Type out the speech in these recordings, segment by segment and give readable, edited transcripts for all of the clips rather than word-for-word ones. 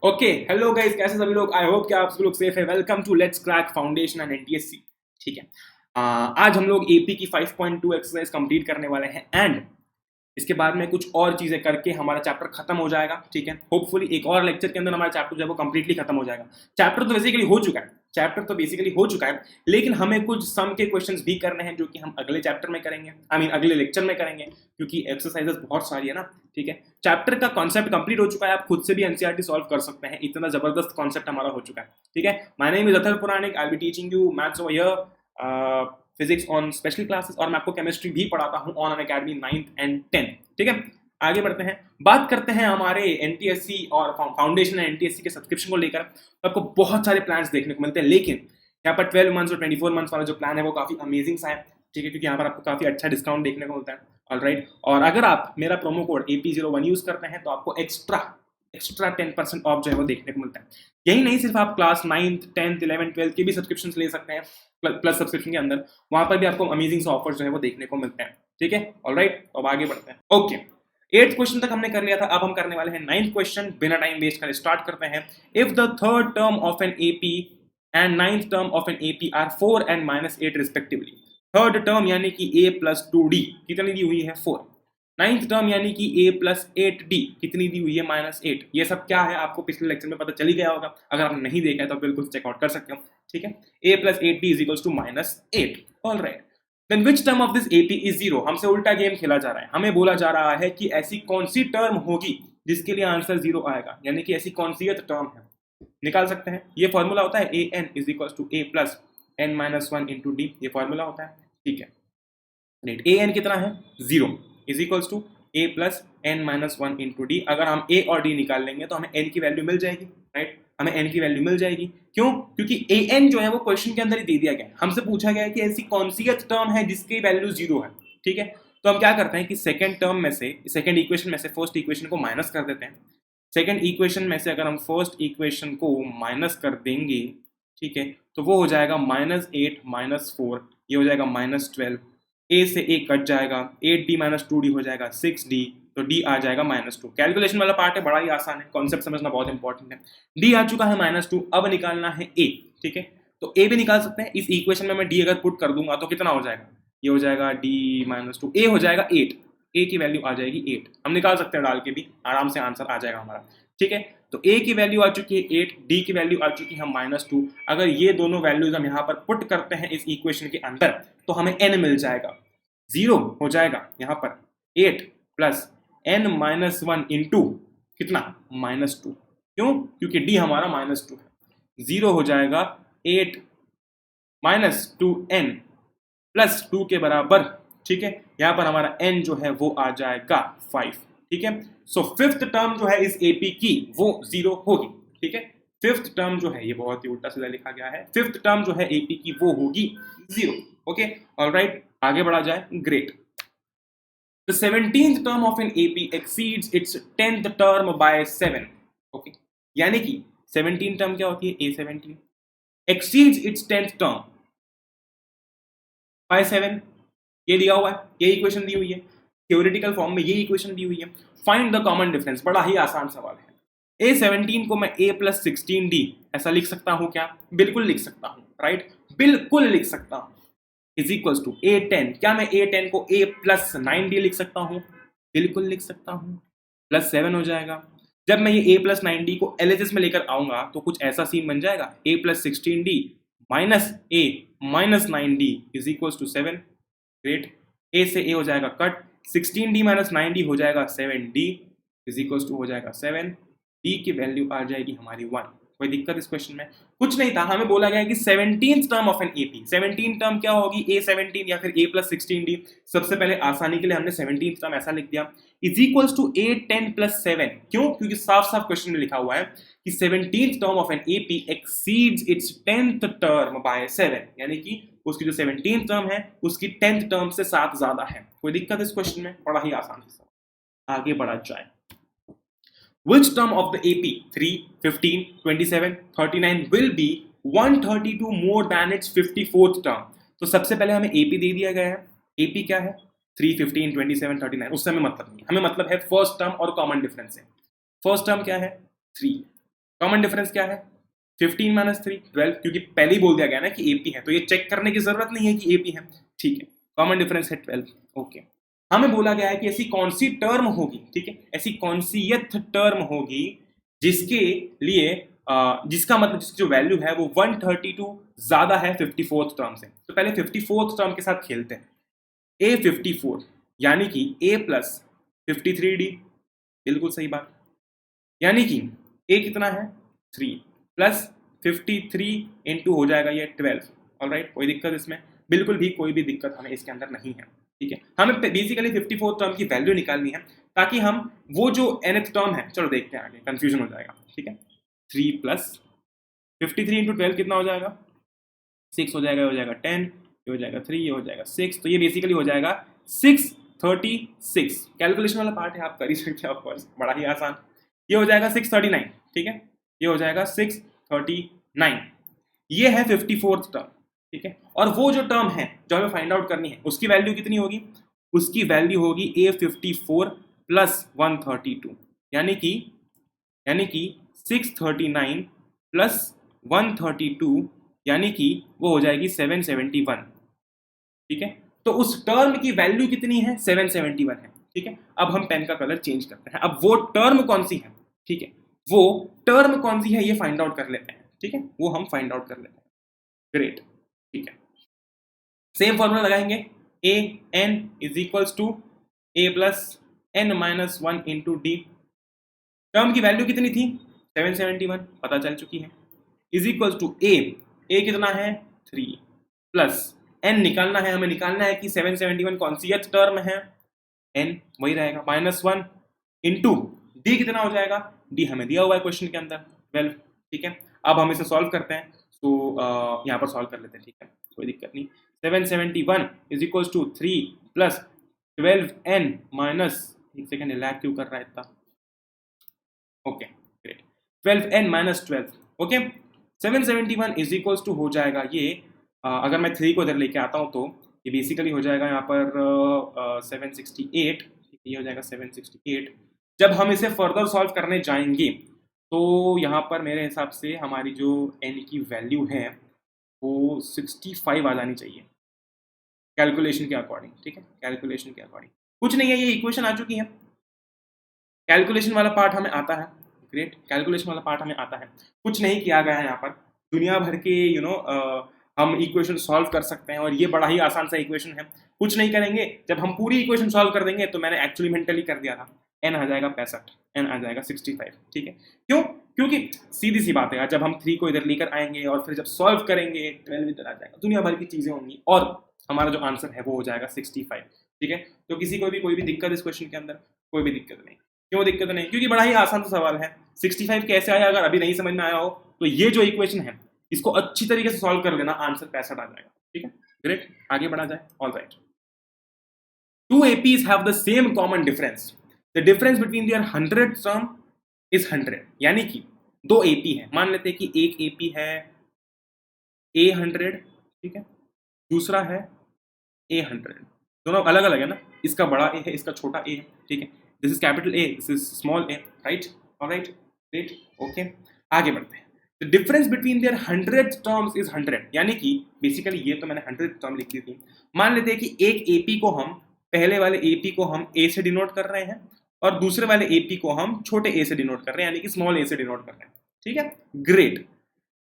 Okay hello guys, कैसे सभी लोग। आई होप कि आप सभी लोग सेफ है। Welcome to let's crack foundation and NTSC. ठीक है। आज हम लोग एपी की 5.2 एक्सरसाइज कंप्लीट करने वाले हैं एंड इसके बाद में कुछ और चीजें करके हमारा चैप्टर खत्म हो जाएगा। ठीक है, होपफुली एक और लेक्चर के अंदर हमारा चैप्टर जो है वो कंप्लीटली खत्म हो जाएगा। चैप्टर तो बेसिकली हो चुका है, लेकिन हमें कुछ सम के क्वेश्चंस भी करने हैं जो कि हम अगले चैप्टर में करेंगे, अगले लेक्चर में करेंगे, क्योंकि एक्सरसाइजेस बहुत सारी है ना। ठीक है, चैप्टर का कॉन्सेप्ट कंप्लीट हो चुका है, आप खुद से भी एनसीईआरटी सॉल्व कर सकते हैं, इतना जबरदस्त कॉन्सेप्ट हमारा हो चुका है। ठीक है, my name is Atharva Puranik, I will be teaching you maths over here, physics on special classes, और मैं आपको केमिस्ट्री भी पढ़ाता हूँ on academy 9th and 10th। ठीक है, आगे बढ़ते हैं, बात करते हैं हमारे एनटीएससी और फाउंडेशन एनटीएससी के सब्सक्रिप्शन को लेकर। तो आपको बहुत सारे प्लान्स देखने को मिलते हैं, लेकिन यहाँ पर 12 मंथ्स और 24 मंथ्स वाला जो प्लान है वो काफी अमेजिंग सा है। ठीक है, क्योंकि यहाँ पर आपको काफी अच्छा डिस्काउंट देखने को मिलता है। ऑलराइट, और अगर आप मेरा प्रोमो कोड AP01 यूज करते हैं तो आपको एक्स्ट्रा 10% ऑफ जो है वो देखने को मिलता है। यही नहीं, सिर्फ आप class 9th 10th 11th 12th के भी सब्सक्रिप्शन ले सकते हैं प्लस सब्सक्रिप्शन के अंदर, वहां पर भी आपको अमेजिंग से ऑफर्स जो है वो देखने को मिलते हैं। ठीक है, ऑलराइट, अब आगे बढ़ते हैं। ओके, 8th क्वेश्चन तक हमने कर लिया था, अब हम करने वाले हैं 9th क्वेश्चन। बिना टाइम वेस्ट करे स्टार्ट करते हैं। If the third term of an AP and ninth term of an AP are 4 and -8 respectively. Third term यानी कि a+2d कितनी दी हुई है? 4। नाइन्थ टर्म यानी कि a+8d कितनी दी हुई है? -8। ये सब क्या है आपको पिछले लेक्चर में पता चल ही गया होगा, अगर आपने नहीं देखा है तो बिल्कुल चेकआउट कर सकते हो। ठीक है, a+8d is equals to -8। Alright, then which term of this AP is 0। हमसे उल्टा गेम खेला जा रहा है, हमें बोला जा रहा है कि ऐसी कौन सी टर्म होगी जिसके लिए आंसर 0 आएगा, यानी कि ऐसी कौन सी टर्म है। निकाल सकते हैं, ये फॉर्मूला होता है an is equal to a+n-1 into d, ये फॉर्मूला होता है। ठीक है, रेट an कितना है? 0 is equal to a+n-1 into d. अगर हम a और d निकाल लेंगे तो हमें n की वैल्यू मिल जाएगी। राइट, हमें n की वैल्यू मिल जाएगी। क्यों? क्योंकि an जो है वो क्वेश्चन के अंदर ही दे दिया गया है, हमसे पूछा गया है कि ऐसी कौन सी टर्म है जिसकी वैल्यू 0 है। ठीक है, तो हम क्या करते हैं कि सेकंड टर्म में से, सेकंड इक्वेशन में से फर्स्ट इक्वेशन को माइनस कर देते हैं। सेकंड इक्वेशन में से अगर हम फर्स्ट इक्वेशन को माइनस कर देंगे, ठीक है, तो वो हो जाएगा -8 -4, ये हो जाएगा -12। a से a कट जाएगा, 8d - 2d हो जाएगा 6d, तो d आ जाएगा -2। कैलकुलेशन वाला पार्ट है, बड़ा ही आसान है, कॉन्सेप्ट समझना बहुत इंपॉर्टेंट है। d आ चुका है -2, अब निकालना है a। ठीक है, तो a भी निकाल सकते हैं। इस इक्वेशन में मैं d अगर पुट कर दूंगा तो कितना हो जाएगा? ये हो जाएगा d -2, a हो जाएगा 8, a की वैल्यू आ जाएगी 8। हम निकाल सकते हैं डाल के भी, आराम से आंसर आ जाएगा हमारा। ठीक है, तो a की वैल्यू आ चुकी है 8, d की वैल्यू आ चुकी है -2। अगर ये दोनों वैल्यूज हम यहाँ पर पुट करते हैं इस इक्वेशन के अंदर तो हमें n मिल जाएगा। 0 हो जाएगा यहाँ पर 8 प्लस n-1 इंटू कितना? -2। क्यों? क्योंकि d हमारा -2 है। 0 हो जाएगा 8 -2n प्लस 2 के बराबर। ठीक है, यहाँ पर हमारा n जो है वो आ जाएगा 5। ठीक है, सो फिफ्थ टर्म जो है इस एपी की वो 0 होगी। ठीक है, फिफ्थ टर्म जो है, ये बहुत ही उल्टा सीधा लिखा गया है, फिफ्थ टर्म जो है एपी की वो होगी 0। ओके, ऑलराइट, आगे बढ़ा जाए। Great, the 17th term of an AP exceeds its 10th term by 7। Okay, यानी कि 17 टर्म क्या होती है? A17 exceeds its 10th term by 7। ये दिया हुआ है, ये इक्वेशन दी हुई है, थ्योरेटिकल फॉर्म में ये इक्वेशन दी हुई है। फाइंड द कॉमन डिफरेंस, बड़ा ही आसान सवाल है। A17 को मैं a+16d ऐसा लिख सकता हूं क्या? बिल्कुल लिख सकता हूं, राइट, बिल्कुल लिख सकता हूं। इज इक्वल्स टू A10, क्या मैं A10 को a+9d लिख सकता हूं? बिल्कुल लिख सकता हूं, +7 हो जाएगा। जब मैं ये a+9d को LHS में लेकर आऊंगा तो कुछ ऐसा सीन बन जाएगा, a+16d minus a -9d is equals to 7। Great, a से a हो जाएगा कट, 16d - 9d हो जाएगा 7d इज इक्वल्स टू हो जाएगा 7। d की वैल्यू आ जाएगी हमारी 1। कोई दिक्कत इस क्वेश्चन में? कुछ नहीं था, हमें बोला गया है कि 17th term of an AP, 17 term क्या होगी? A17 या फिर a+16d। सबसे पहले आसानी के लिए हमने 17th टर्म ऐसा लिख दिया, इज इक्वल्स टू A10 + 7। क्यों? क्योंकि साफ साफ क्वेश्चन में लिखा हुआ है कि 17th term of an AP exceeds its 10th term by 7, यानी कि उसकी जो 17th टर्म है उसकी 10th टर्म से 7 ज्यादा है। कोई दिक्कत इस क्वेश्चन में? बड़ा ही आसान है। आगे बढ़ा जाए। Which term of the AP 3, 15, 27, 39 will be 132 more than its 54th term? तो सबसे पहले हमें AP दे दिया गया है। AP क्या है? 3, 15, 27, 39, उससे हमें मतलब नहीं, हमें मतलब है फर्स्ट टर्म और कॉमन डिफरेंस है। फर्स्ट टर्म क्या है? 3, कॉमन डिफरेंस क्या है 15 माइनस 3 12, क्योंकि पहले ही बोल दिया गया ना कि एपी है, तो ये चेक करने की जरूरत नहीं है कि एपी है, ठीक है। कॉमन डिफरेंस है 12, ओके। हमें बोला गया है कि ऐसी कौन सी टर्म होगी, ठीक है, ऐसी कौन सी टर्म होगी जिसके लिए जिसका मतलब जिसकी जो वैल्यू है वो 132 ज्यादा है 54th टर्म से। तो पहले 54th टर्म के साथ खेलते हैं। ए 54 यानी कि ए प्लस 53d, बिल्कुल सही बात। यानी कि ए कितना है 3 प्लस 53 इंटू हो जाएगा ये 12। ऑलराइट, कोई दिक्कत इसमें? बिल्कुल भी कोई भी दिक्कत हमें इसके अंदर नहीं है, ठीक है। हमें बेसिकली 54 टर्म की वैल्यू निकालनी है ताकि हम वो जो nth टर्म है, चलो देखते हैं आगे, कंफ्यूजन हो जाएगा, ठीक है। 3 प्लस 53 इंटू 12 कितना हो जाएगा 6 हो जाएगा, हो जाएगा 10, ये हो जाएगा 3, ये हो जाएगा 6, तो ये बेसिकली हो जाएगा 636। कैलकुलेशन वाला पार्ट है, आप कर ही सकते हैं ऑफकोर्स, बड़ा ही आसान। ये हो जाएगा 639, ठीक है, ये हो जाएगा 639। ये है 54th टर्म, ठीक है। और वो जो टर्म है जो हमें फाइंड आउट करनी है उसकी वैल्यू कितनी होगी, उसकी वैल्यू होगी A54 प्लस 132, यानी कि 639 प्लस 132, यानी कि वो हो जाएगी 771, ठीक है। तो उस टर्म की वैल्यू कितनी है 771 है, ठीक है। अब हम पेन का कलर चेंज करते हैं, अब वो टर्म कौन सी है, ठीक है, वो टर्म कौन सी है ये फाइंड आउट कर लेते हैं, ठीक है, वो हम फाइंड आउट कर लेते हैं। ग्रेट, ठीक है। सेम फॉर्मूला लगाएंगे, a n is equals to a plus n minus 1 into d. Term की वैल्यू कितनी थी 771, पता चल चुकी है, इज इक्वल्स टू ए कितना है 3 प्लस एन निकालना है, हमें निकालना है कि 771 कौन सी टर्म है, एन वही रहेगा माइनस 1 इंटू डी कितना हो जाएगा, डी हमें दिया हुआ है क्वेश्चन के अंदर 12, ठीक है। अब हम इसे सॉल्व करते हैं, तो यहाँ पर सॉल्व कर लेते हैं, ठीक है, कोई दिक्कत नहीं। 771 is equals to 3 plus 12n minus, एक सेकेंड लैग क्यों कर रहा है इतना, okay great, 12n minus 12, okay. 771 is equals to हो जाएगा ये, अगर मैं 3 को इधर लेके आता हूँ तो ये बेसिकली हो जाएगा यहाँ पर 768, ये हो जाएगा 768। जब हम इसे फर्दर सॉल्व करने जाएंगे तो यहाँ पर मेरे हिसाब से हमारी जो n की वैल्यू है वो 65 आ जानी चाहिए कैलकुलेशन के अकॉर्डिंग, ठीक है, कैलकुलेशन के अकॉर्डिंग। कुछ नहीं है, ये इक्वेशन आ चुकी है, कैलकुलेशन वाला पार्ट हमें आता है, ग्रेट, कैलकुलेशन वाला पार्ट हमें आता है। कुछ नहीं किया गया है यहाँ पर, दुनिया भर के हम इक्वेशन सॉल्व कर सकते हैं और ये बड़ा ही आसान सा इक्वेशन है। कुछ नहीं करेंगे, जब हम पूरी इक्वेशन सॉल्व कर देंगे, तो मैंने एक्चुअली मेंटली कर दिया था, n आ जाएगा 65, n आ जाएगा 65, ठीक है। क्यों? क्योंकि सीधी सी बात है, जब हम 3 को इधर लेकर आएंगे और फिर जब सॉल्व करेंगे 12 इधर आ जाएगा, दुनिया भर की चीजें होंगी और हमारा जो आंसर है वो हो जाएगा 65, ठीक है। तो किसी को भी कोई भी दिक्कत इस क्वेश्चन के अंदर, कोई भी दिक्कत नहीं। क्यों दिक्कत नहीं? क्योंकि बड़ा ही आसान सा सवाल है। 65 कैसे आया, अगर अभी नहीं समझ में आया हो तो ये जो इक्वेशन है इसको अच्छी तरीके से सॉल्व कर लेना, आंसर 65 आ जाएगा, ठीक है। ग्रेट, आगे बढ़ा जाए। All right, 2 APs have the same common difference. The difference between their 100th term is 100, यानी कि 2 AP है, मान लेते हैं कि एक AP है A100, ठीक है, दूसरा है A100, दोनों अलग अलग है ना, इसका बड़ा A है, इसका छोटा A है, ठीक है। This is capital A, this is small a, right, alright, great, okay. आगे बढ़ते हैं। The difference between their 100th terms is 100, यानी कि बेसिकली ये तो मैंने 100th टर्म लिख दी थी। मान लेते हैं कि एक AP को हम, पहले वाले AP को हम A से डिनोट कर रहे हैं और दूसरे वाले AP को हम छोटे a से डिनोट कर रहे हैं, यानी कि स्मॉल a से डिनोट कर रहे हैं, ठीक है, ग्रेट।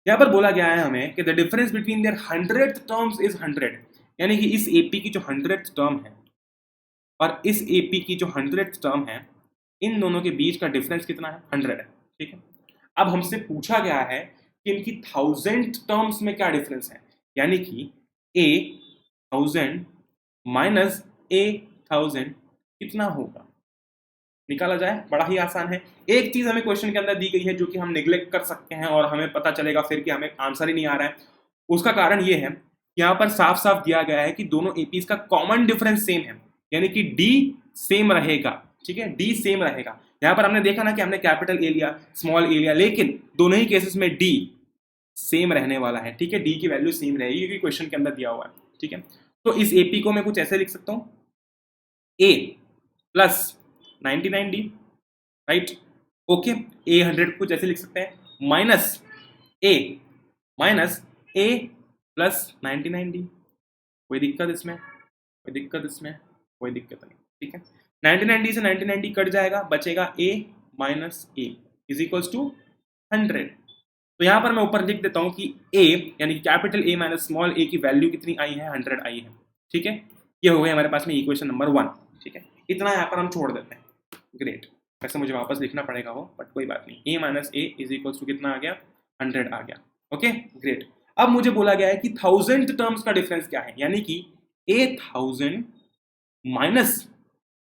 यहाँ पर बोला गया है हमें कि the difference between their 100th terms is 100, यानी कि इस AP की जो 100th टर्म है और इस AP की जो 100th टर्म है, इन दोनों के बीच का डिफरेंस कितना है 100 है, ठीक है। अब हमसे पूछा गया है कि इनकी 1000th टर्म्स में क्या डिफरेंस है, यानी कि A1000 माइनस A1000 कितना होगा, निकाला जाए, बड़ा ही आसान है। एक चीज हमें क्वेश्चन के अंदर दी गई है जो कि हम निगलेक्ट कर सकते हैं और हमें पता चलेगा फिर कि हमें आंसर ही नहीं आ रहा है। उसका कारण ये है, यहाँ पर साफ साफ दिया गया है कि दोनों एपीज का कॉमन डिफरेंस सेम है, यानी कि डी सेम रहेगा, ठीक है, डी सेम रहेगा। यहाँ पर हमने देखा ना कि हमने कैपिटल ए लिया, स्मॉल ए लिया, लेकिन दोनों ही केसेस में डी सेम रहने वाला है, ठीक है, डी की वैल्यू सेम रहेगी क्योंकि क्वेश्चन के अंदर दिया हुआ है, ठीक है। तो इस एपी को मैं कुछ ऐसे लिख सकता हूँ, ए plus 99D, right, okay. A100 कुछ ऐसे लिख सकते हैं माइनस ए प्लस 99D। कोई दिक्कत इसमें? कोई दिक्कत इसमें? कोई दिक्कत नहीं, ठीक है। 99D से 99D कट जाएगा, बचेगा a minus a is equals to 100। तो यहाँ पर मैं ऊपर लिख देता हूँ कि a यानी कि capital A minus small a की वैल्यू कितनी आई है? 100 आई है, ठीक है। ये हो गया हमारे पास में इक्वेशन नंबर 1, ठीक है। इतना यहाँ पर हम छोड़ देते हैं, ग्रेट। वैसे मुझे वापस लिखना पड़ेगा वो, बट कोई बात नहीं। a minus a is equals to कितना आ गया? 100 आ गया, ओके ग्रेट। अब मुझे बोला गया है कि 1000 टर्म्स का डिफरेंस क्या है, यानी कि 1000 माइनस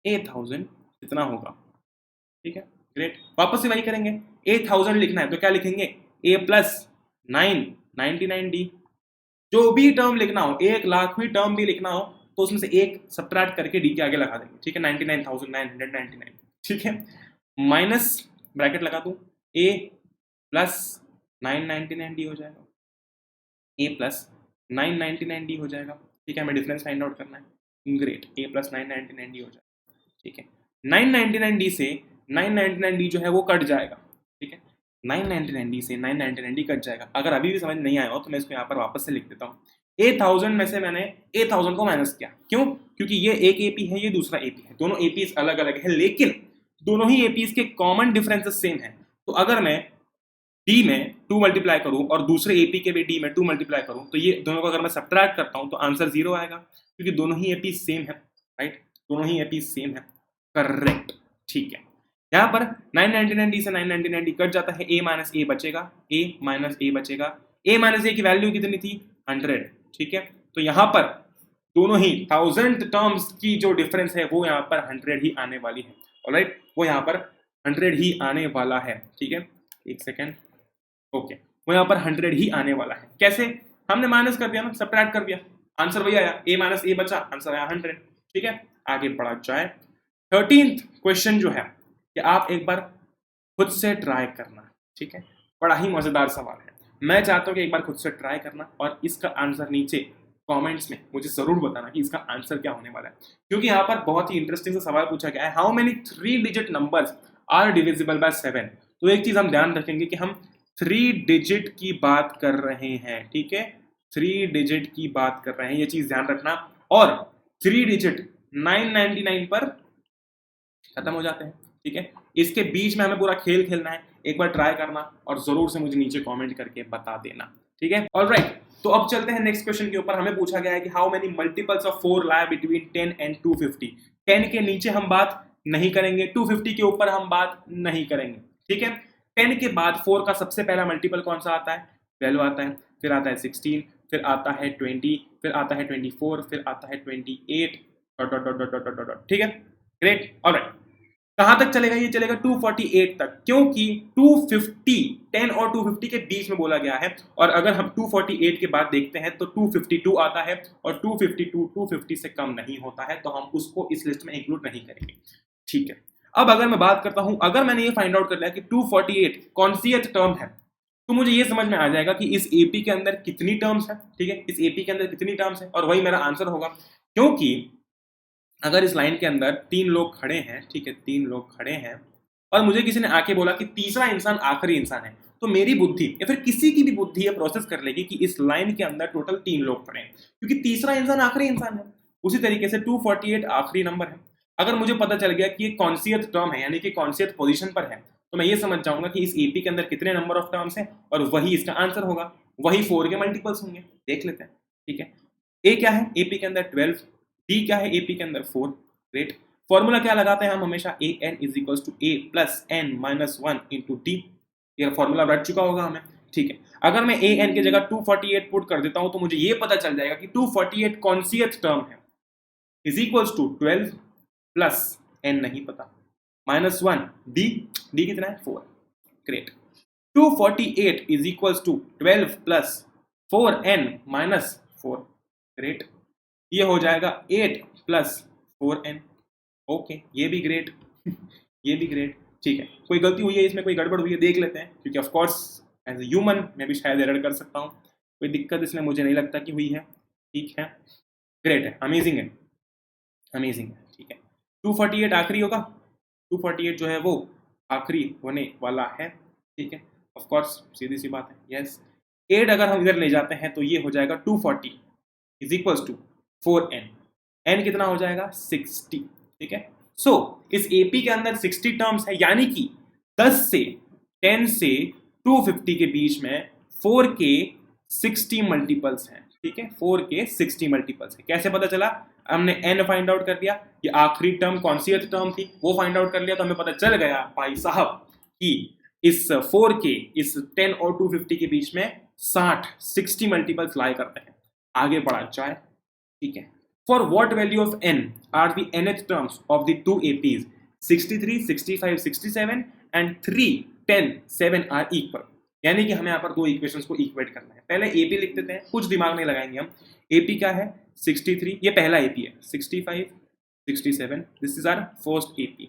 1000 कितना होगा, ठीक है ग्रेट। वापस से वही करेंगे, 1000 लिखना है तो क्या लिखेंगे? a plus 99D। जो भी टर्म लिखना हो, 1,00,000वीं टर्म भी लिखना हो तो उसमें से एक सब्ट्रैक्ट करके डी के आगे लगा देंगे, ठीक है। 99,999, ठीक है। माइनस ब्रैकेट लगा दूं, a प्लस 999D हो जाएगा, a प्लस 999D हो जाएगा, ठीक है। हमें डिफरेंस फाइंड आउट करना है, ग्रेट। a प्लस 999D हो जाएगा, ठीक है। 999D से 999D जो है वो कट जाएगा, ठीक है। 999D से 999D कट जाएगा। अगर अभी भी समझ नहीं आया हो तो मैं इसको यहाँ पर वापस से लिख देता हूँ। 1000 में से मैंने 1000 को माइनस किया, क्यों? क्योंकि ये एक AP है, ये दूसरा AP है, दोनों APs अलग अलग है, लेकिन दोनों ही APs के कॉमन डिफरेंसेस सेम है। तो अगर मैं D में 2 मल्टीप्लाई करूं और दूसरे AP के भी D में 2 मल्टीप्लाई करूं तो ये दोनों को अगर मैं सब्ट्रैक्ट करता हूं तो आंसर 0 आएगा, क्योंकि दोनों ही APs सेम है, राइट। दोनों ही APs सेम है, करेक्ट, ठीक है। यहाँ पर 999D से 999D कट जाता है, a माइनस ए बचेगा, a माइनस ए बचेगा। a माइनस ए की वैल्यू कितनी थी? 100, ठीक है। तो यहाँ पर दोनों ही 1000 टर्म्स की जो डिफरेंस है वो यहाँ पर 100 ही आने वाली है, ऑलराइट। वो यहाँ पर 100 ही आने वाला है, ठीक है। एक सेकेंड, ओके। वो यहाँ पर 100 ही आने वाला है। कैसे? हमने माइनस कर दिया ना, सब्ट्रैक्ट कर दिया, आंसर वही आया, a माइनस ए बचा, आंसर आया 100, ठीक है। आगे बढ़ा जाए। 13th क्वेश्चन जो है कि आप एक बार खुद से ट्राई करना, ठीक है। बड़ा ही मजेदार सवाल है, मैं चाहता हूँ कि एक बार खुद से ट्राई करना और इसका आंसर नीचे कमेंट्स में मुझे जरूर बताना कि इसका आंसर क्या होने वाला है, क्योंकि यहाँ पर बहुत ही इंटरेस्टिंग सा सवाल पूछा गया है, how many 3 digit numbers are divisible by 7। तो एक चीज हम ध्यान रखेंगे कि हम 3 डिजिट की बात कर रहे हैं, ठीक है। 3 डिजिट की बात कर रहे हैं, ये चीज ध्यान रखना। और 3 डिजिट 999 पर खत्म हो जाते हैं, ठीक है। इसके बीच में हमें पूरा खेल खेलना है, एक बार ट्राई करना और जरूर से मुझे नीचे कमेंट करके बता देना, ठीक है। ऑलराइट, तो अब चलते हैं नेक्स्ट क्वेश्चन के ऊपर। हमें पूछा गया है कि how many multiples of 4 lie between 10 and 250। 10 के नीचे हम बात नहीं करेंगे, 250 के ऊपर हम बात नहीं करेंगे, ठीक है। 10 के बाद 4 का सबसे पहला मल्टीपल कौन सा आता है? 12 आता है, फिर आता है 16, फिर आता है 20, फिर आता है 24, फिर आता है 28, ठीक है ग्रेट। ऑलराइट, कहां तक चलेगा? ये चलेगा 248 तक, क्योंकि 250 10 और 250 के बीच में बोला गया है। और अगर हम 248 के बाद देखते हैं तो 252 आता है, और 252 250 से कम नहीं होता है, तो हम उसको इस लिस्ट में इंक्लूड नहीं करेंगे, ठीक है। अब अगर मैं बात करता हूं, अगर मैंने ये फाइंड आउट कर लिया कि 248 कौन सी टर्म है, तो मुझे ये समझ में आ जाएगा कि इस एपी के अंदर कितनी टर्म्स है, ठीक है। इस एपी के अंदर कितनी टर्म्स है, और वही मेरा आंसर होगा। क्योंकि अगर इस लाइन के अंदर 3 लोग खड़े हैं, ठीक है, 3 लोग खड़े हैं, और मुझे किसी ने आके बोला कि तीसरा इंसान आखिरी इंसान है, तो मेरी बुद्धि या फिर किसी की भी बुद्धि ये प्रोसेस कर लेगी कि इस लाइन के अंदर टोटल 3 लोग खड़े हैं, क्योंकि तीसरा इंसान आखिरी इंसान है। उसी तरीके से 248 आखिरी नंबर है। अगर मुझे पता चल गया कि ये कौनसियत टर्म है, यानी कि कौनसियत पोजीशन पर है, तो मैं ये समझ जाऊंगा कि इस एपी के अंदर कितने नंबर ऑफ टर्म्स हैं, और वही इसका आंसर होगा, वही 4 के मल्टीपल्स होंगे। देख लेते हैं, ठीक है। ए क्या है एपी के अंदर? 12। डी क्या है एपी के अंदर? 4। ग्रेट। फॉर्मूला क्या लगाते हैं हम हमेशा? A n is equals to a plus n minus 1 into d. ये फॉर्मूला रट चुका होगा हमें, ठीक है। अगर मैं ए एन की जगह 248 पुट कर देता हूं तो मुझे ये पता चल जाएगा कि 248 कौनसियत टर्म है, is equals to 12 plus n नहीं पता माइनस 1 डी। डी कितना है? 4। Great. 248 is equals to 12 plus 4n minus 4। Great. ये हो जाएगा 8 प्लस 4n। ओके, ये भी ग्रेट ये भी ग्रेट, ठीक है। कोई गलती हुई है इसमें, कोई गड़बड़ हुई है, देख लेते हैं, क्योंकि of course as a human मैं भी शायद एरर कर सकता हूँ। कोई दिक्कत इसमें मुझे नहीं लगता कि हुई है, ठीक है। ग्रेट है, अमेजिंग है, अमेजिंग है, ठीक है। 248 आखिरी होगा, 248 जो है वो आखिरी होने वाला है, ठीक है। ऑफ कोर्स सीधी सी बात है, यस। 8 अगर हम इधर ले जाते हैं तो ये हो जाएगा 240 is equals to 4n। n कितना हो जाएगा 60, ठीक है। सो इस एपी के अंदर 60 टर्म्स है, यानी कि 10 से 10 से 250 के बीच में 4 के 60 मल्टीपल्स हैं, ठीक है। 4 के 60 मल्टीपल्स है। कैसे पता चला? हमने n फाइंड आउट कर लिया, ये आखिरी टर्म कौन सी टर्म थी वो फाइंड आउट कर लिया, तो हमें पता चल गया भाई साहब कि इस 4 के इस 10 और 250 के बीच में 60 मल्टीपल्स लाई करते हैं। आगे बढ़ा जाए, ठीक है। For what value of n are the nth terms of the two APs 63, 65, 67 and 3, 10, 7 are equal. यानी कि हमें यहाँ पर दो इक्वेशंस को इक्वेट करना है। पहले एपी लिख देते हैं, कुछ दिमाग नहीं लगाएंगे हम। एपी क्या है? 63, ये पहला एपी है। 65, 67, this is our first AP.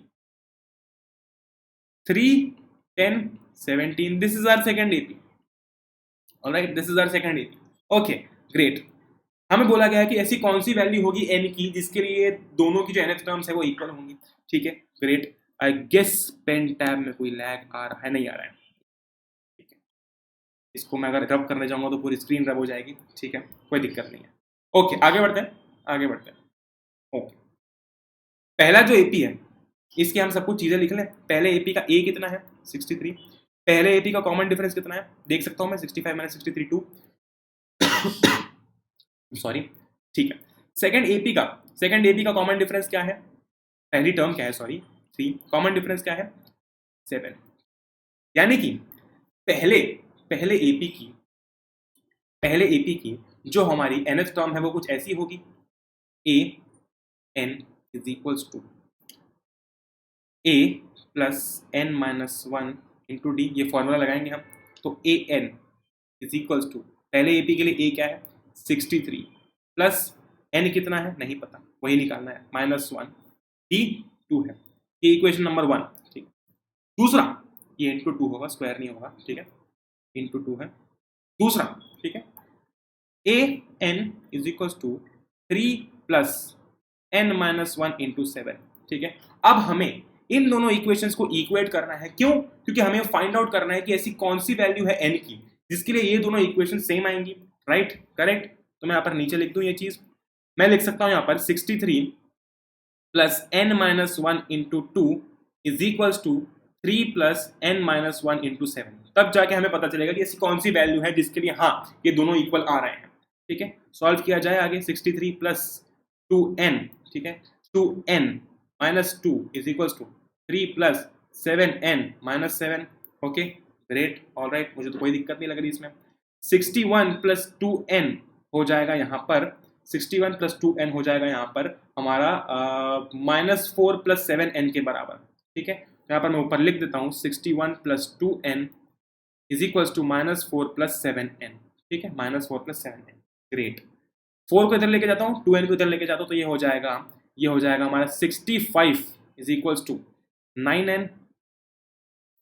3, 10, 17, this is our second AP. Alright, this is our second AP. Okay, great. हमें बोला गया है कि ऐसी कौन सी वैल्यू होगी n की जिसके लिए दोनों की जो nth टर्म्स है वो इक्वल होंगी, ठीक है। Great. I guess pen tab में कोई लैग आ रहा है, नहीं आ रहा है, ठीक है। इसको मैं अगर रब करने जाऊंगा तो पूरी स्क्रीन रब हो जाएगी, ठीक है, कोई दिक्कत नहीं है। ओके, आगे बढ़ते हैं, आगे बढ़ते हैं। ओके, पहला जो एपी है इसकी हम सब कुछ चीजें लिख लें। पहले एपी का ए कितना है? 63। पहले एपी का कॉमन डिफरेंस कितना है देख सकता हूं मैं, 65 माइनस 63 2, सॉरी, ठीक है। सेकंड एपी का कॉमन डिफरेंस क्या है? पहली टर्म क्या है? सॉरी 3। कॉमन डिफरेंस क्या है? 7। यानी कि पहले एपी की जो हमारी nth टर्म है वो कुछ ऐसी होगी, a n is equals to a plus n minus 1 into d. ये फॉर्मूला लगाएंगे हम, तो a n is equals to, पहले एपी के लिए a क्या है? 63 प्लस n कितना है नहीं पता, वही निकालना है, माइनस 1 डी 2 है। ये इक्वेशन नंबर 1, ठीक। दूसरा, ये इंटू 2 होगा, स्क्वायर नहीं होगा, ठीक है, इंटू 2 है। दूसरा, ठीक है, a n is equals to 3 plus n minus 1 into 7, ठीक है। अब हमें इन दोनों इक्वेशंस को इक्वेट करना है। क्यों? क्योंकि हमें फाइंड आउट करना है कि ऐसी कौन सी वैल्यू है n की जिसके लिए ये दोनों इक्वेशन सेम आएंगी, राइट, करेक्ट। तो मैं यहाँ पर नीचे लिख दूं ये चीज, मैं लिख सकता हूं यहाँ पर 63 plus n minus 1 into 2 is equals to 3 plus n minus 1 into 7। तब जाके हमें पता चलेगा कि ऐसी कौन सी वैल्यू है जिसके लिए हाँ ये दोनों इक्वल आ रहे हैं, ठीक है। सॉल्व किया जाए आगे, 63 प्लस 2n, ठीक है, 2n minus 2 is equals to 3 plus 7n minus 7। Okay, great, alright, मुझे तो कोई दिक्कत नहीं लग रही इसमें। 61 प्लस 2n हो जाएगा यहाँ पर, 61 प्लस 2n हो जाएगा यहाँ पर हमारा माइनस 4 प्लस 7n के बराबर, ठीक है। यहाँ पर मैं ऊपर लिख देता हूँ 61 plus 2n is equals to minus 4 plus 7n, ठीक है, माइनस 4 प्लस 7n। ग्रेट। 4 को इधर लेके जाता हूँ, 2n को इधर लेके जाता हूँ, तो ये हो जाएगा हमारा 65 is equals to 9n,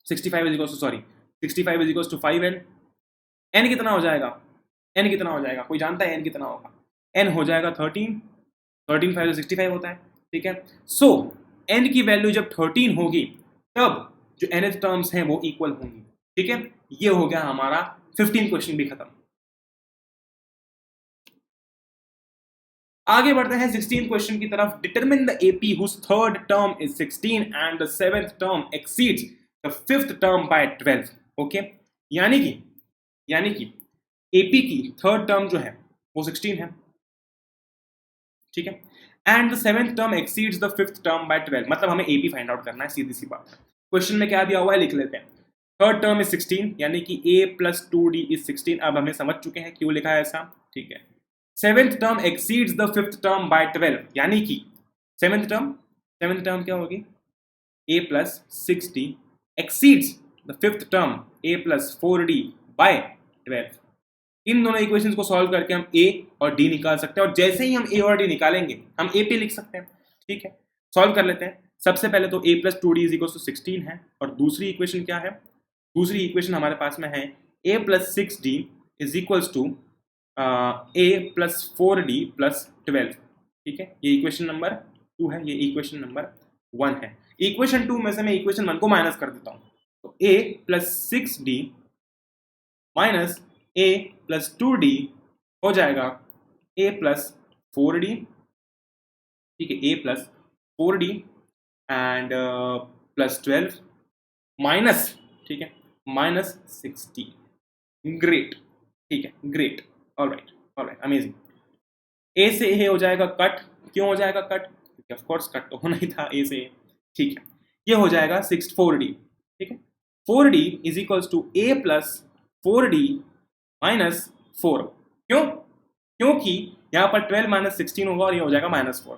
65 is equals to, sorry, 65 is equals to 5n। n कितना हो जाएगा? n कितना हो जाएगा? कोई जानता है n कितना होगा? n हो जाएगा 13, 13 5 65 होता है, ठीक है। सो n की वैल्यू जब 13 होगी तब जो nth टर्म्स हैं वो इक्वल होंगी, ठीक है। ये हो गया हमारा 15 क्वेश्चन भी खत्म। आगे बढ़ते हैं 16 क्वेश्चन की तरफ। Determine the AP whose third term is 16 and the seventh term exceeds the fifth term by 12। Okay, यानी कि एपी की थर्ड टर्म जो है वो 16 है, ठीक है, and the seventh term exceeds the fifth term by 12। मतलब हमें एपी फाइंड आउट करना है, सीधी सी बात है। क्वेश्चन में क्या दिया हुआ है लिख लेते हैं। थर्ड टर्म इज 16, यानी कि a प्लस 2d इज 16। अब हमें समझ चुके हैं क्यों लिखा है ऐसा, ठीक है। Seventh term exceeds the fifth term by 12, यानी कि सेवेंथ टर्म क्या होगी? a plus 6d exceeds the fifth term a plus 4d by 12। इन दोनों इक्वेशंस को सॉल्व करके हम a और d निकाल सकते हैं, और जैसे ही हम a और d निकालेंगे हम a पे लिख सकते हैं, ठीक है। सॉल्व कर लेते हैं। सबसे पहले तो a plus 2d is equal to 16 है, और दूसरी इक्वेशन क्या है? दूसरी इक्वेशन हमारे पास में है a plus 6d is equals to a plus 4d plus 12, ठीक है। ये इक्वेशन नंबर 2 है, ये इक्वेशन नंबर 1 है। इक्वेशन 2 में से मैं इक्वेशन 1 को माइनस कर देता हूँ, तो a plus 6d minus a plus 2d हो जाएगा a प्लस 4d, ठीक है, a plus 4d and plus 12 minus, ठीक है, माइनस 60। ग्रेट, ठीक है, ग्रेट, ऑलराइट, अमेजिंग। ए से ए हो जाएगा कट, क्यों हो जाएगा कट? क्योंकि ऑफ कोर्स कट तो होना ही था ए से ए, ठीक है। ये हो जाएगा 4d, ठीक है। 4d is equals to a plus 4d minus 4। क्यों? क्योंकि यहाँ पर 12 माइनस 16 होगा और ये हो जाएगा -4।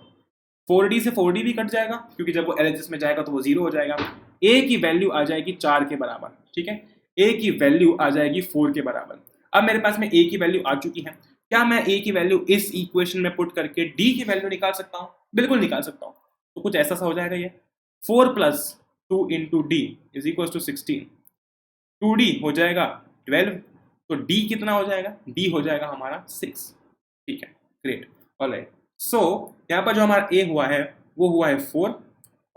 4d से 4d भी कट जाएगा क्योंकि जब वो LHS में जाएगा तो वो 0 हो जाएगा। a की वैल्यू आ जाएगी 4 के बराबर, ठीक है। a की वैल्यू आ जाएगी 4 के बराबर। अब मेरे पास में a की वैल्यू आ चुकी है, क्या मैं a की वैल्यू इस इक्वेशन में पुट करके d की वैल्यू निकाल सकता हूँ? बिल्कुल निकाल सकता हूँ। तो कुछ ऐसा सा हो जाएगा ये 4 plus 2 into d is equal to 16। 2d हो जाएगा 12, तो d कितना हो जाएगा? d हो जाएगा हमारा 6, ठीक है, ग्रेट, ऑलराइट। सो यहाँ पर जो हमारा a हुआ है वो हुआ है 4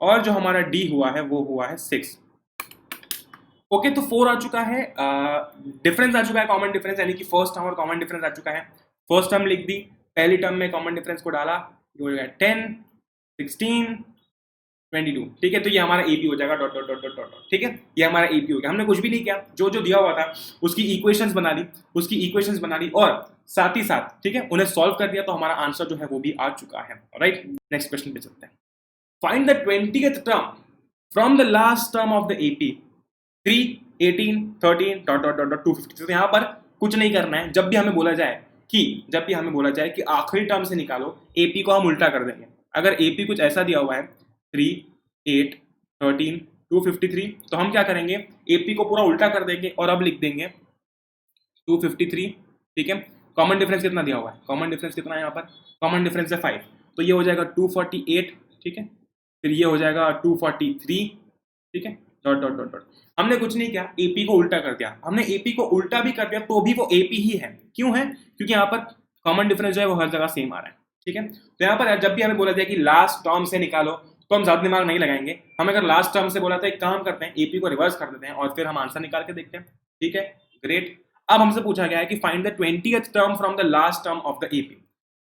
और जो हमारा d हुआ है वो हुआ है 6। ओके, तो 4 आ चुका है, डिफरेंस आ चुका है, कॉमन डिफरेंस, यानी कि फर्स्ट टर्म और कॉमन डिफरेंस आ चुका है। फर्स्ट टर्म लिख दी, पहली टर्म में कॉमन डिफरेंस को डाला, ये हो जाएगा 10, 16, 22, ठीक है। तो ये हमारा एपी हो जाएगा dot dot dot dot dot, ठीक है, ये हमारा एपी हो गया। हमने कुछ भी नहीं किया, जो जो दिया हुआ था उसकी इक्वेशंस बना ली और साथ ही साथ, ठीक है, उन्हें सॉल्व कर दिया, तो हमारा आंसर जो है वो भी आ चुका है। राइट, नेक्स्ट क्वेश्चन पे चलते हैं। Find the 20th term from the last term of the AP 3, 18, 13 dot dot dot 250। तो यहाँ पर कुछ नहीं करना है, जब भी हमें बोला जाए कि आखिरी टर्म से निकालो, एपी को हम उल्टा कर देंगे। अगर एपी कुछ ऐसा दिया हुआ है 3, 8, 13, 253, तो हम क्या करेंगे, एपी को पूरा उल्टा कर देंगे और अब लिख देंगे 253, ठीक है। कॉमन डिफरेंस कितना दिया हुआ है? कॉमन डिफरेंस कितना है यहाँ पर? कॉमन डिफरेंस है 5, तो ये हो जाएगा 248, ठीक है। फिर ये हो जाएगा 243, ठीक है, डॉट डॉट डॉट डॉट। हमने कुछ नहीं किया, एपी को उल्टा कर दिया। हमने एपी को उल्टा भी कर दिया तो भी वो एपी ही है। क्यों है? क्योंकि यहाँ पर कॉमन डिफरेंस जो है वो हर जगह सेम आ रहा है, ठीक है। तो यहाँ पर जब भी हमें बोला जाए कि लास्ट टर्म से निकालो, तो हम ज्यादा दिमाग नहीं लगाएंगे। हम अगर लास्ट टर्म से बोला तो एक काम करते हैं, एपी को रिवर्स कर देते हैं और फिर हम आंसर निकाल के देखते हैं, ठीक है, ग्रेट। अब हमसे पूछा गया है कि find the 20th term from the last term of the AP.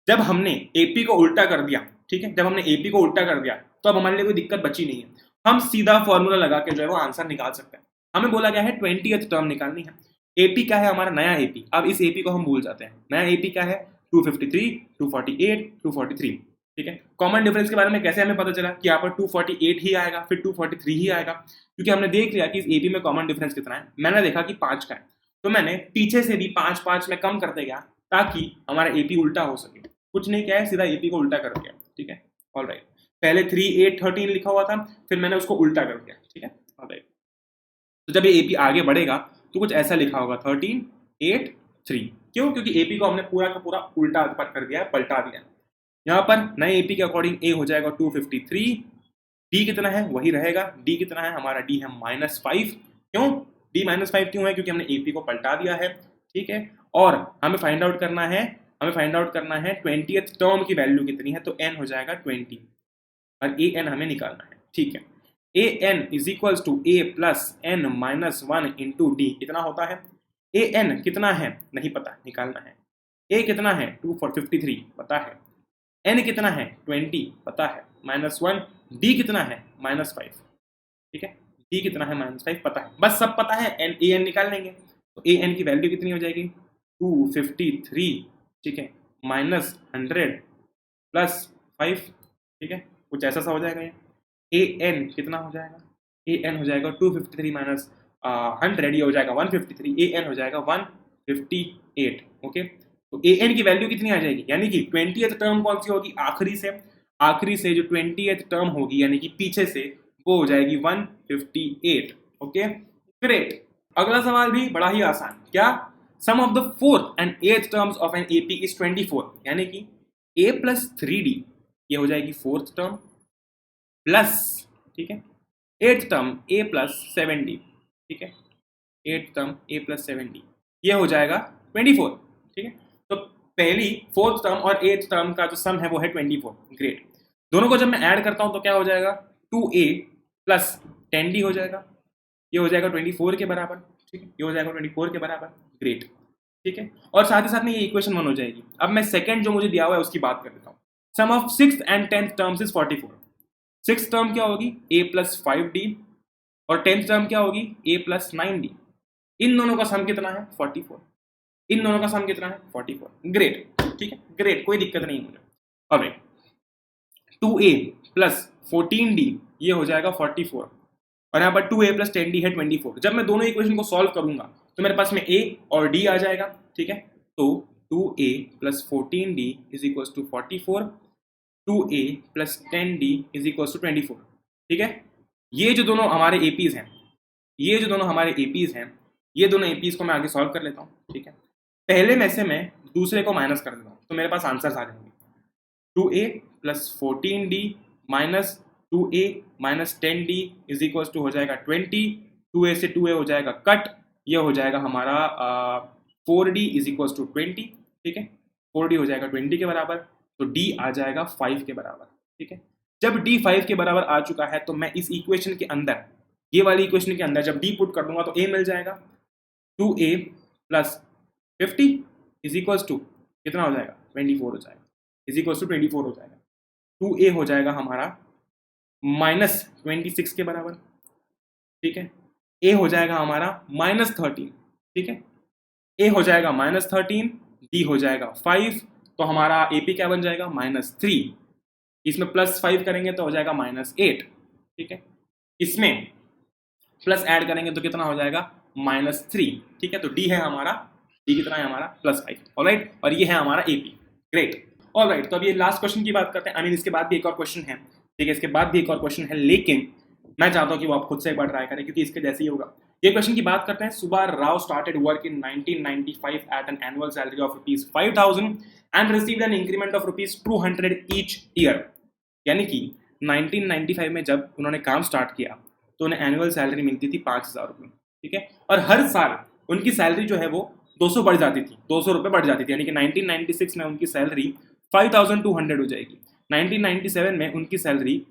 जब हमने एपी को उल्टा कर दिया, ठीक है, जब हमने एपी को उल्टा कर दिया तो अब हमारे लिए कोई दिक्कत बची नहीं है, हम सीधा फॉर्मूला लगा के जो है वो आंसर निकाल सकते हैं। हमें बोला गया है 20th टर्म निकालनी है। एपी क्या है? हमारा नया एपी। अब इस एपी को हम भूल जाते हैं। नया एपी क्या है? 253, 248, 243, ठीक है। कॉमन डिफरेंस के बारे में कैसे हमें पता चला कि यहाँ पर 248 ही आएगा, फिर 243 ही आएगा? क्योंकि हमने देख लिया कि इस एपी में कॉमन डिफरेंस कितना है। मैंने देखा कि 5 का है, तो मैंने पीछे से भी 5 5 में कम करते गया ताकि हमारा एपी उल्टा हो सके। कुछ नहीं किया है, सीधा एपी को उल्टा कर दिया, ठीक है, ऑलराइट। पहले 3, 8, 13 लिखा हुआ था, फिर मैंने उसको उल्टा कर दिया, ठीक है, ऑलराइट। तो जब ये एपी आगे बढ़ेगा तो कुछ ऐसा लिखा होगा 13, 8, 3। क्यों? क्योंकि एपी को हमने पूरा का पूरा उल्टा कर दिया, पलटा दिया। यहाँ पर नए एपी के अकॉर्डिंग ए हो जाएगा 253, डी कितना है वही रहेगा। डी कितना है? हमारा डी है -5। क्यों डी -5 क्यों है? क्योंकि हमने एपी को पलटा दिया है, ठीक है। और हमें फाइंड आउट करना है 20th टर्म की वैल्यू कितनी है, तो n हो जाएगा 20 और ए एन हमें निकालना है, ठीक है। A n is equals to a plus n minus 1 into d कितना होता है? ए एन कितना है नहीं पता, निकालना है। ए कितना है? 253 पता है। एन कितना है? 20 पता है, -1। डी कितना है? -5, ठीक है। डी कितना है? -5 पता है, बस सब पता है। एन ए एन निकाल लेंगे तो ए एन की वैल्यू कितनी हो जाएगी? 253, ठीक है, -100 प्लस 5, ठीक है, कुछ ऐसा सा हो जाएगा ये। ए एन कितना हो जाएगा? ए एन हो जाएगा 253 माइनस 100, ये हो जाएगा 153। ए एन हो जाएगा 158, ओके। तो ए एन की वैल्यू कितनी आ जाएगी? यानी कि 20th टर्म कौन सी होगी? आखिरी से जो 20th टर्म होगी यानी कि पीछे से, वो हो जाएगी 158, ओके, ग्रेट। अगला सवाल भी बड़ा ही आसान, क्या? Sum of the 4th and 8th terms of an AP is 24, यानी कि a प्लस 3d ये हो जाएगी 4th टर्म प्लस, ठीक है, 8th term a plus 7d, ठीक है, 8th term a plus 7d ये हो जाएगा 24, ठीक है। तो पहली 4th टर्म और 8th टर्म का जो सम है वो है 24, ग्रेट। दोनों को जब मैं ऐड करता हूं तो क्या हो जाएगा? 2a प्लस 10d हो जाएगा, ये हो जाएगा 24 के बराबर, ठीक है, ये हो जाएगा 24 के बराबर, ग्रेट, ठीक है। और साथ ही साथ में ये इक्वेशन 1 हो जाएगी। अब मैं सेकंड जो मुझे दिया हुआ है उसकी बात कर लेता हूँ। Sum of 6th and 10th terms is 44। 6th term क्या होगी, a प्लस 5d, और 10th टर्म क्या होगी, a प्लस 9d। इन दोनों का सम कितना है, 44। इन दोनों का सम कितना है, 44। ग्रेट, ठीक है, ग्रेट, कोई दिक्कत नहीं है मुझे। ऑलराइट, 2a प्लस 14d ये हो जाएगा 44, और यहाँ पर 2a प्लस 10d है 24। जब मैं दोनों इक्वेशन को सॉल्व करूंगा तो मेरे पास में a और d आ जाएगा, ठीक है। तो 2a plus 14d is equal to 44, 2a plus 10d is equal to 24, ठीक है। ये जो दोनों हमारे एपीज हैं, ये दोनों एपीज को मैं आगे सॉल्व कर लेता हूँ, ठीक है। पहले में से मैं दूसरे को माइनस कर देता हूँ तो मेरे पास आंसर्स आ जाएंगे। 2a plus 14d minus 2a minus 10d is equal to हो जाएगा 20, 2a से 2a हो जाएगा कट, ये हो जाएगा हमारा 4d इज इक्वल टू 20, ठीक है। 4d हो जाएगा 20 के बराबर, तो d आ जाएगा 5 के बराबर, ठीक है। जब d 5 के बराबर आ चुका है तो मैं इस इक्वेशन के अंदर, ये वाली इक्वेशन के अंदर जब d पुट कर दूंगा तो a मिल जाएगा। 2a plus 50 is equal to कितना हो जाएगा, 24 हो जाएगा, इज इक्वल टू 24 हो जाएगा। 2a हो जाएगा हमारा माइनस 26 के बराबर, ठीक है। a हो जाएगा हमारा माइनस 13, ठीक है। a हो जाएगा माइनस 13, d हो जाएगा 5, तो हमारा ap क्या बन जाएगा, -3। इसमें प्लस 5 करेंगे तो हो जाएगा -8, ठीक है। इसमें प्लस ऐड करेंगे तो कितना हो जाएगा, -3, ठीक है। तो d है हमारा, d कितना है हमारा, +5, ऑलराइट। और ये है हमारा ap, ग्रेट, ऑलराइट। तो अब ये लास्ट क्वेश्चन की बात करते हैं। I mean, इसके बाद भी एक और क्वेश्चन है, ठीक है, इसके बाद भी एक और क्वेश्चन है, लेकिन मैं चाहता हूँ कि वो आप खुद से एक बार ट्राई करें क्योंकि इसके जैसे ही होगा। ये क्वेश्चन की बात करते हैं। Subba Rao started work in 1995 at an annual salary of ₹5,000 and received an increment of ₹200 each year. यानी कि 1995 में जब उन्होंने काम स्टार्ट किया तो उन्हें एनुअल सैलरी मिलती थी 5,000 रुपये, ठीक है। और हर साल उनकी सैलरी जो है वो 200 बढ़ जाती थी, 200 रुपये बढ़ जाती थी। यानी कि 1996 में उनकी सैलरी 5,200 हो जाएगी, 1997 में उनकी सैलरी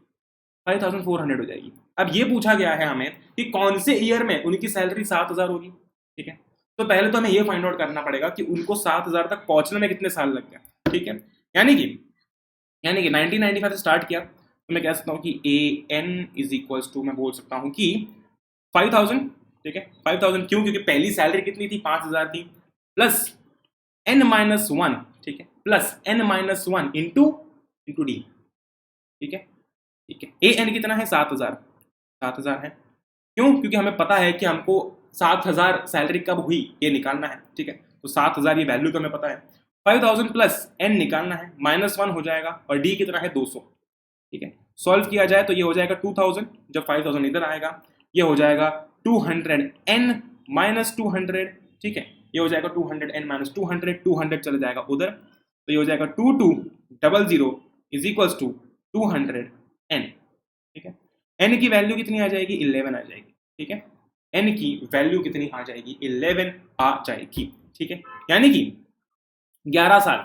5,400 हो जाएगी। अब ये पूछा गया है हमें कि कौन से ईयर में उनकी सैलरी 7,000 होगी, ठीक है। तो पहले तो हमें ये फाइंड आउट करना पड़ेगा कि उनको 7,000 तक पहुंचने में कितने साल लग गए, ठीक है। यानी कि 1995 से स्टार्ट किया तो मैं कह सकता हूँ कि an इज इक्वल टू, मैं बोल सकता हूँ कि 5,000, ठीक है। 5,000 क्यों, क्योंकि पहली सैलरी कितनी थी, 5,000 थी, प्लस n-1, ठीक है, प्लस n-1 इंटू डी, ठीक है, ठीक है। an कितना है, 7,000 है। क्यों, क्योंकि हमें पता है कि हमको 7,000 सैलरी कब हुई ये निकालना है, ठीक है। तो 7,000 ये वैल्यू का हमें पता है। 5,000 प्लस n निकालना है, -1 हो जाएगा, और d कितना है, 200, ठीक है। सॉल्व किया जाए तो ये हो जाएगा 2,000, जब 5,000 इधर आएगा ये हो जाएगा 200n माइनस 200, ठीक है। ये हो जाएगा 200n माइनस 200, 200 चला जाएगा उधर, तो ये हो जाएगा 2200 इज इक्वल्स टू 200n, ठीक है। n की वैल्यू कितनी आ जाएगी, 11 आ जाएगी, ठीक है। n की वैल्यू कितनी आ जाएगी, 11 आ जाएगी, ठीक है। यानी कि 11 साल,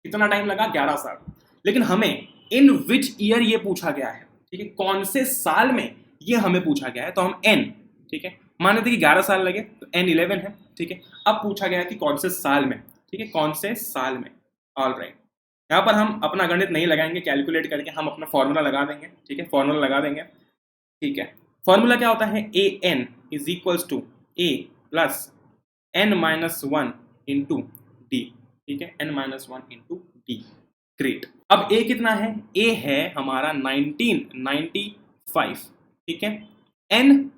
कितना टाइम लगा, 11 साल। लेकिन हमें इन विच ईयर ये पूछा गया है, ठीक है, कौन से साल में ये हमें पूछा गया है, तो हम n, ठीक है, मान लेते कि 11 साल लगे तो n 11 है, ठीक है। अब पूछा गया है कि कौन से साल में, ठीक है, कौन से साल में, ऑलराइट। यहाँ पर हम अपना गणित नहीं लगाएंगे कैलकुलेट करके, हम अपना फॉर्मूला लगा देंगे, ठीक है, फॉर्मूला लगा देंगे, ठीक है। फॉर्मूला क्या होता है, an is equals to a plus n-1 into d, ठीक है, n-1 इंटू डी, ग्रेट। अब a कितना है, a है हमारा 1995, ठीक है। n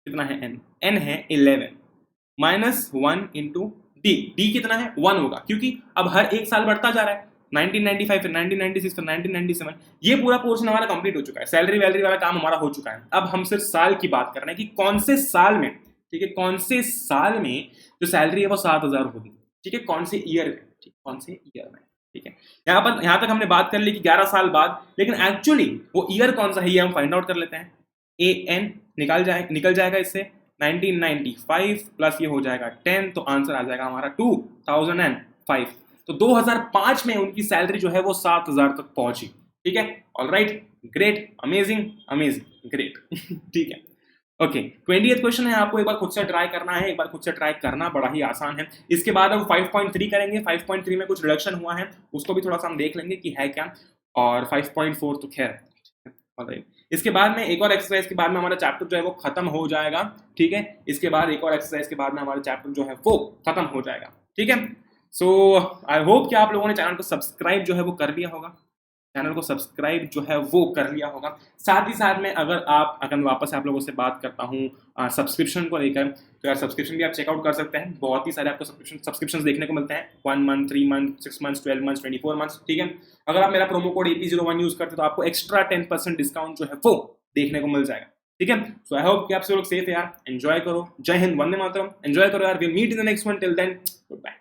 कितना है, n है 11 -1 इंटू डी, डी कितना है, 1 होगा, क्योंकि अब हर एक साल बढ़ता जा रहा है, 1995 फिर 1996 फिर 1997, ये पूरा पोर्शन हमारा कंप्लीट हो चुका है, सैलरी वैलरी वाला काम हमारा हो चुका है। अब हम सिर्फ साल की बात कर रहे हैं कि कौन से साल में, ठीक है, कौन से साल में जो सैलरी है वो 7,000 होगी, ठीक है, कौन से ईयर में, ठीक, कौन से ईयर में, ठीक है। यहाँ तक हमने बात कर ली कि 11 साल बाद, लेकिन एक्चुअली वो ईयर कौन सा है ये हम फाइंड आउट कर लेते हैं। an निकल जाएगा इससे, 1995 प्लस ये हो जाएगा 10, तो आंसर आ जाएगा हमारा 2005। तो 2005 में उनकी सैलरी जो है वो 7,000 तक पहुंची, ठीक है, ऑलराइट, ग्रेट, अमेजिंग, ग्रेट ठीक है। ओके, 20th क्वेश्चन है, आपको एक बार खुद से ट्राई करना है, एक बार खुद से ट्राई करना बड़ा ही आसान है। इसके बाद हम 5.3 करेंगे। 5.3 में कुछ रिडक्शन हुआ है, उसको भी थोड़ा सा हम देख लेंगे कि है क्या, और 5.4 तो खैर बताइए। इसके बाद में एक और एक्सरसाइज के बाद में हमारा चैप्टर जो है वो खत्म हो जाएगा, ठीक है। इसके बाद एक और एक्सरसाइज के बाद में हमारा चैप्टर जो है वो खत्म हो जाएगा, ठीक है। सो आई होप कि आप लोगों ने चैनल को सब्सक्राइब जो है वो कर लिया होगा, चैनल को सब्सक्राइब जो है वो कर लिया होगा। साथ ही साथ में अगर मैं वापस आप लोगों से बात करता हूँ सब्सक्रिप्शन को लेकर, तो यार सब्सक्रिप्शन भी आप चेकआउट कर सकते हैं। बहुत ही सारे आपको सब्सक्रिप्शन देखने को मिलते हैं, 1 month, 3 month, 6 month, 12 month, 24 month, ठीक है। अगर आप मेरा प्रोमो कोड AP01 यूज करते तो आपको एक्स्ट्रा 10% डिस्काउंट जो है वो देखने को मिल जाएगा, ठीक है। सो आई होप कि आप सब लोग सेफ है यार, एंजॉय करो। जय हिंद, वंदे मातरम, एंजॉय करो यार। Will meet in the next one, till then good bye.